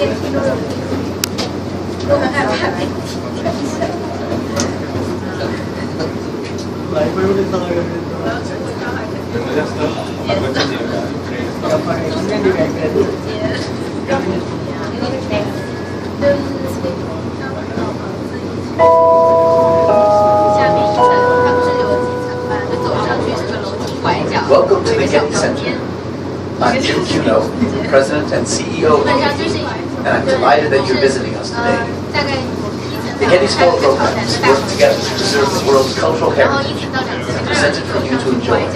Welcome to the Getti Center. I'm Jim Cuno, President and CEO of the Getti, and I'm delighted that you're visiting us today. The Getti's four programs work together to preserve the world's cultural heritage and present it for you to enjoy.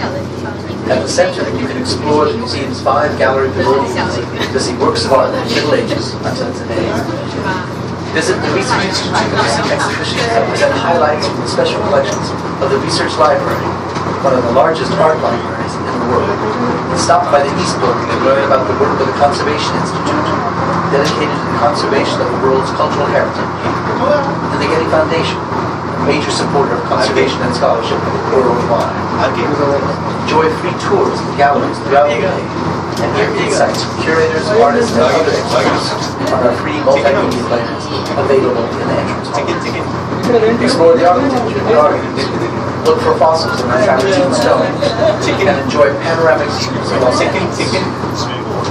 At the center, you can explore the museum's 5 gallery pavilions to see works of art from the Middle Ages until today. Visit the Research Institute to see exhibitions that present highlights from the special collections of the Research Library, one of the largest art libraries in the world. Stop by the East Building and learn about the work of the Conservation Institute, dedicated to the conservation of the world's cultural heritage, and the Getti Foundation, a major supporter of conservation and scholarship worldwide. Enjoy free tours of galleries throughout the day, and hear insights from curators, artists, and other experts on our free multimedia plans available in the entrance hall. Explore the architecture and gardens. Look for fossils in our travertine stone, and enjoy panoramic views of Los Angeles.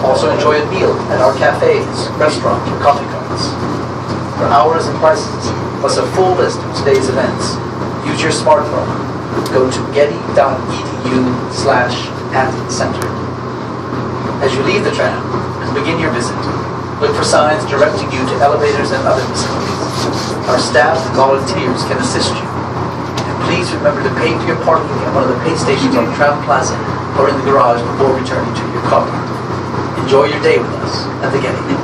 Also enjoy a meal at our cafes, restaurants, or coffee carts. For hours and prices, plus a full list of today's events, use your smartphone. Go to getty.edu/@center. As you leave the tram and begin your visit, look for signs directing you to elevators and other facilities. Our staff and volunteers can assist you. Please remember to pay for your parking at one of the pay stations on Tram Plaza or in the garage before returning to your car. Enjoy your day with us at the Getti.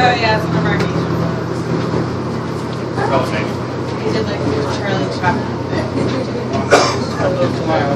Oh yeah, it's one of our meetings. We did like Charlie Chaplin. Tomorrow.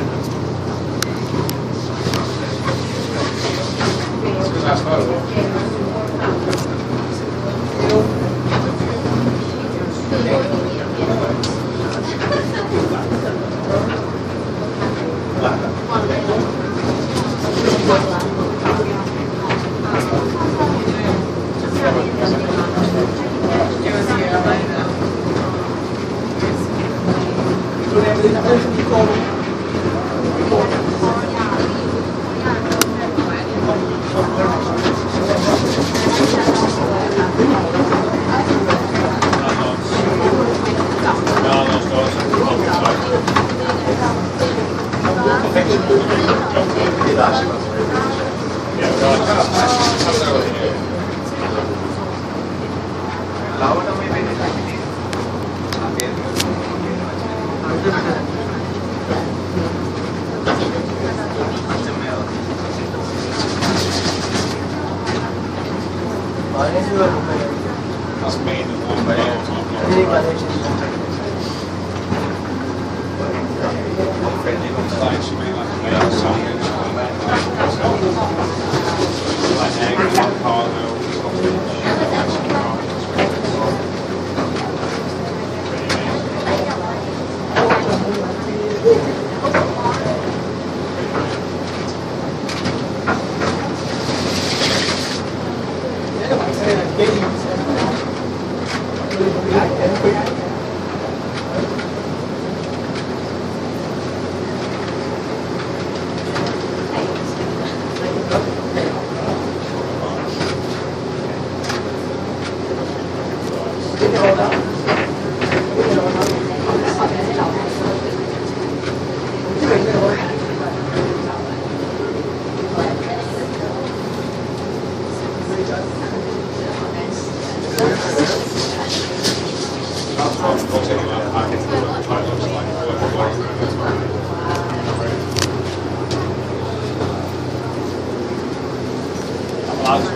I'm allowed to